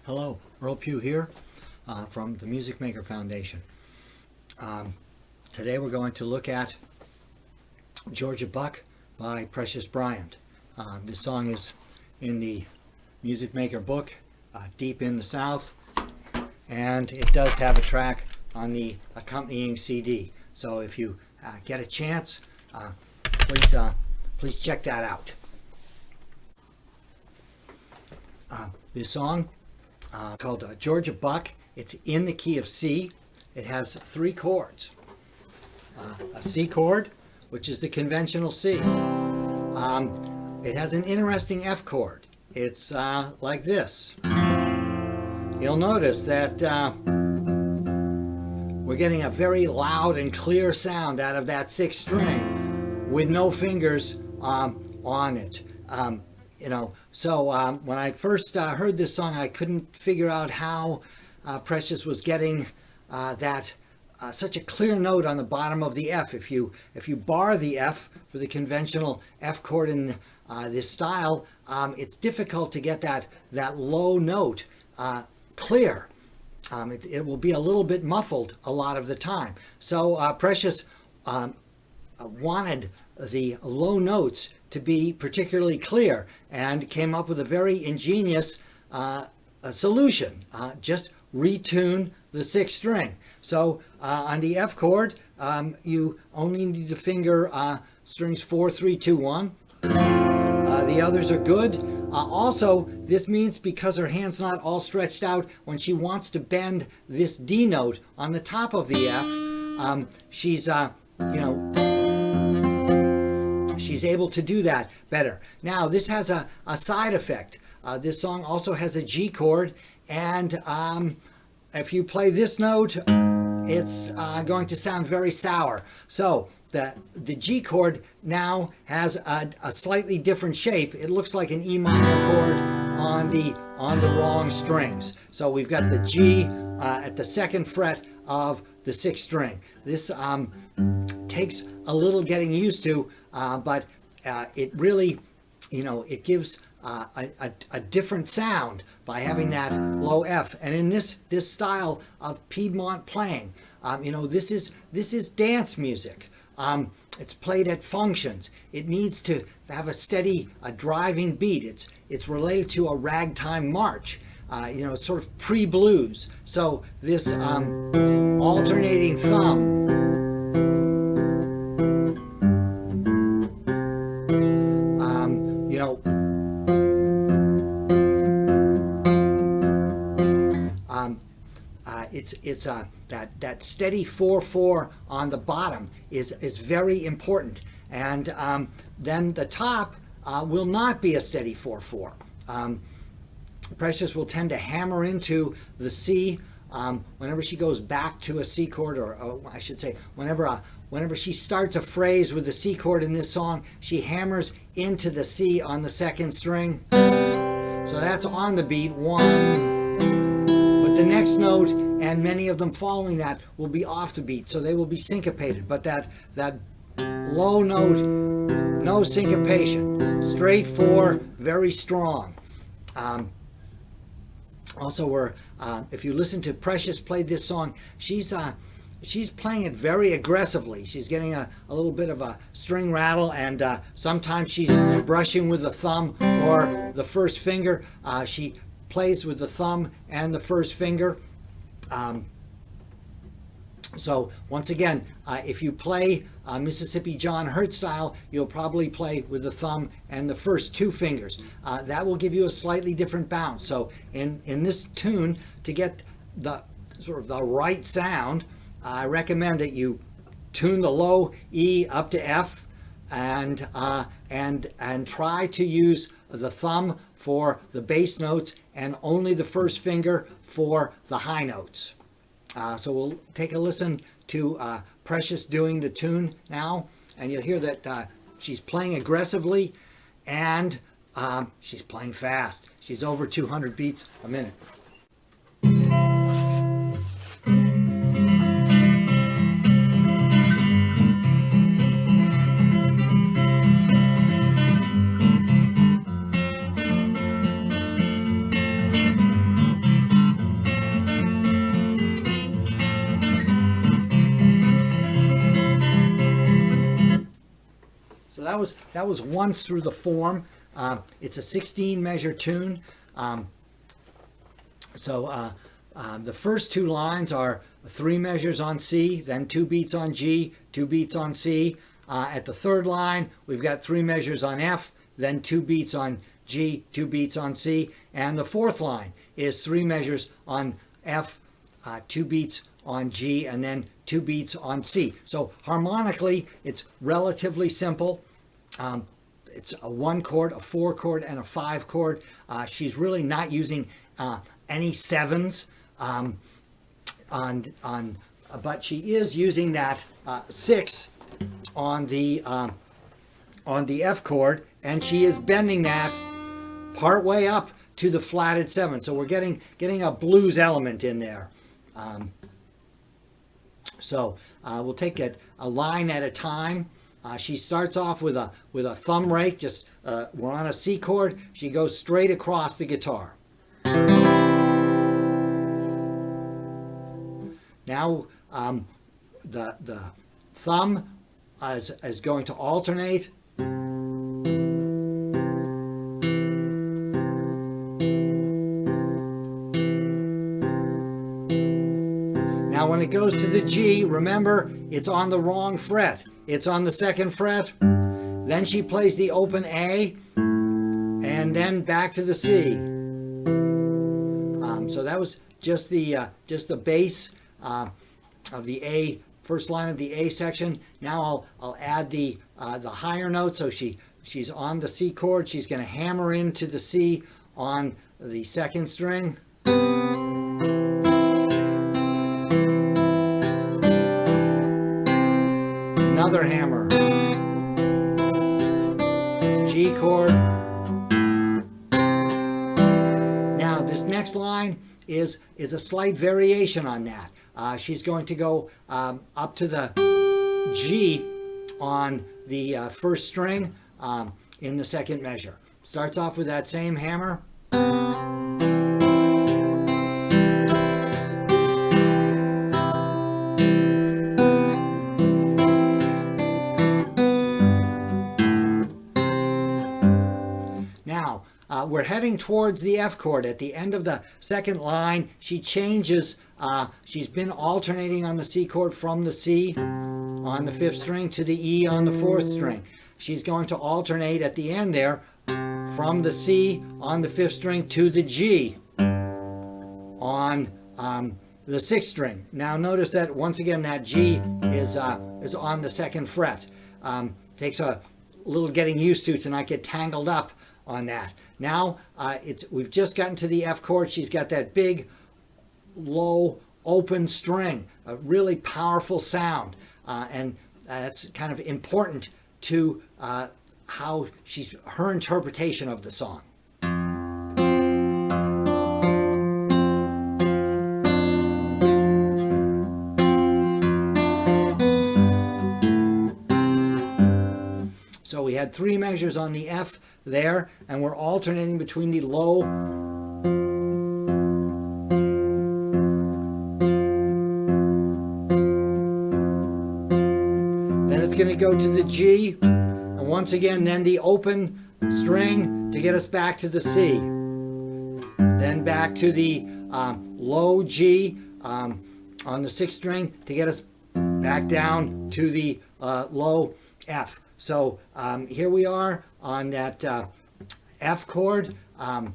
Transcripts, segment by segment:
Hello, Earle Pughe here from the Music Maker Foundation. Today we're going to look at Georgia Buck by Precious Bryant. This song is in the Music Maker book, Deep in the South, and it does have a track on the accompanying CD. So if you get a chance, please check that out. This song called Georgia Buck. It's in the key of C. It has 3 chords. A C chord, which is the conventional C. It has an interesting F chord. It's like this. You'll notice that we're getting a very loud and clear sound out of that 6th string with no fingers on it. So when I first heard this song, I couldn't figure out how Precious was getting that such a clear note on the bottom of the F. If you bar the F for the conventional F chord in this style, it's difficult to get that low note clear. It will be a little bit muffled a lot of the time. So Precious wanted the low notes to be particularly clear and came up with a very ingenious solution. Just retune the 6th string. So on the F chord, you only need to finger strings 4, 3, 2, 1. The others are good. Also, this means because her hand's not all stretched out, when she wants to bend this D note on the top of the F, she's able to do that better. Now, this has a side effect. This song also has a G chord, and if you play this note, it's going to sound very sour. So the G chord now has a slightly different shape. It looks like an E minor chord on the wrong strings. So we've got the G at the 2nd fret of the 6th string. This takes a little getting used to, but it really, it gives a different sound by having that low F. And in this style of Piedmont playing, this is dance music. It's played at functions. It needs to have a steady, driving beat. It's related to a ragtime march. It's sort of pre-blues. So this alternating thumb, it's that steady 4/4 on the bottom is very important, and then the top will not be a steady 4/4. Precious will tend to hammer into the C whenever she goes back to a C chord, or I should say, whenever she starts a phrase with the C chord in this song, she hammers into the C on the 2nd string. So that's on the beat 1. But the next note, and many of them following that, will be off the beat, so they will be syncopated. But that low note, no syncopation, straight 4, very strong. Also, if you listen to Precious play this song, she's playing it very aggressively. She's getting a little bit of a string rattle, and sometimes she's brushing with the thumb or the 1st finger. She plays with the thumb and the 1st finger. So once again, if you play Mississippi John Hurt style, you'll probably play with the thumb and the 1st 2 fingers. That will give you a slightly different bounce. So in this tune, to get the sort of the right sound, I recommend that you tune the low E up to F, and try to use the thumb for the bass notes and only the 1st finger for the high notes. So we'll take a listen to Precious doing the tune now, and you'll hear that she's playing aggressively, and she's playing fast. She's over 200 beats a minute. So that was once through the form. It's a 16 measure tune. The first two lines are 3 measures on C, then 2 beats on G, 2 beats on C. At the third line, we've got 3 measures on F, then 2 beats on G, 2 beats on C. And the fourth line is 3 measures on F, 2 beats on G, and then 2 beats on C. So harmonically, it's relatively simple. It's a 1 chord, a 4 chord, and a 5 chord. She's really not using any sevens but she is using that 6 on the F chord, and she is bending that part way up to the flatted 7. So we're getting a blues element in there. We'll take it a line at a time. She starts off with a thumb rake. We're on a C chord. She goes straight across the guitar. Now the thumb is going to alternate. Now when it goes to the G, remember, it's on the wrong fret. It's on the 2nd fret. Then she plays the open A, and then back to the C. So that was just the bass of the A, first line of the A section. Now I'll add the higher note. So she's on the C chord. She's going to hammer into the C on the 2nd string. Another hammer. G chord. Now this next line is a slight variation on that. She's going to go up to the G on the 1st string in the 2nd measure. Starts off with that same hammer. Now, we're heading towards the F chord. At the end of the 2nd line, she changes. She's been alternating on the C chord from the C on the 5th string to the E on the 4th string. She's going to alternate at the end there from the C on the 5th string to the G on the 6th string. Now notice that once again that G is on the 2nd fret. Takes a little getting used to not get tangled up on that. Now we've just gotten to the F chord. She's got that big low open string, a really powerful sound, and that's kind of important to her interpretation of the song. So we had 3 measures on the F there, and we're alternating between the low going to go to the G, and once again then the open string to get us back to the C, then back to the low G on the 6th string to get us back down to the low F. So here we are on that F chord at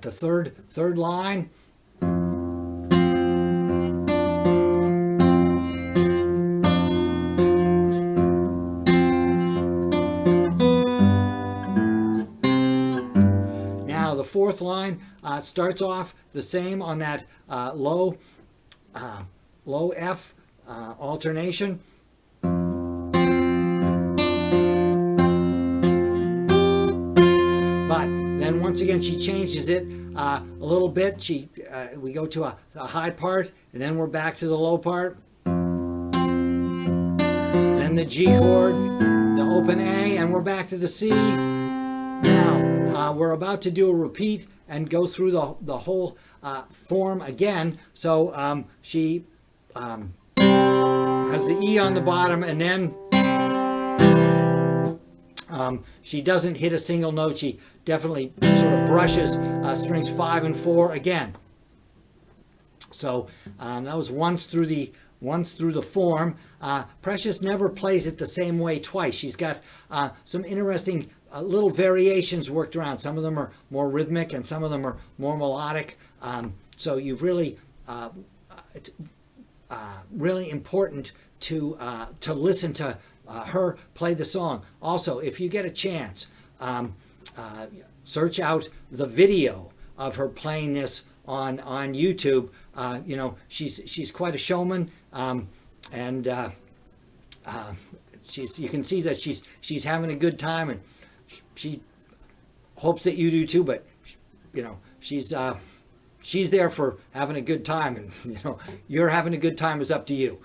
the third line. The 4th line starts off the same on that low F alternation. But then once again she changes it a little bit. We go to a high part, and then we're back to the low part. Then the G chord, the open A, and we're back to the C. Now we're about to do a repeat and go through the whole form again. So she has the E on the bottom, and then She doesn't hit a single note. She definitely sort of brushes strings 5 and 4 again. So that was once through the form. Precious never plays it the same way twice. She's got some interesting little variations worked around. Some of them are more rhythmic and some of them are more melodic. So you've really, it's really important to listen to her play the song. Also, if you get a chance, search out the video of her playing this on YouTube. You know, she's quite a showman, and you can see that she's having a good time, and she hopes that you do too. But you know, she's there for having a good time, and you know, you're having a good time is up to you.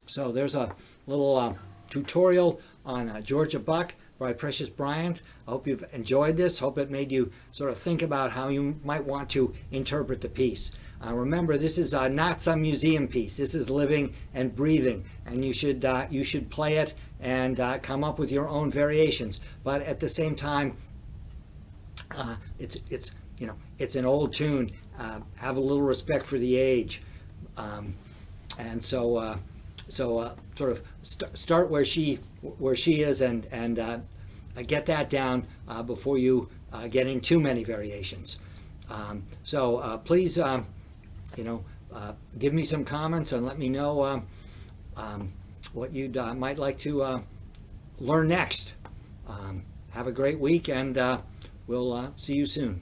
So there's a little tutorial on Georgia Buck by Precious Bryant. I hope you've enjoyed this. Hope it made you sort of think about how you might want to interpret the piece. Remember, this is not some museum piece. This is living and breathing, and you should play it and come up with your own variations. But at the same time, it's you know, it's an old tune. Have a little respect for the age, and so. Sort of start where she is and get that down before you get in too many variations. Please, you know, give me some comments and let me know what you might like to learn next. Have a great week, and we'll see you soon.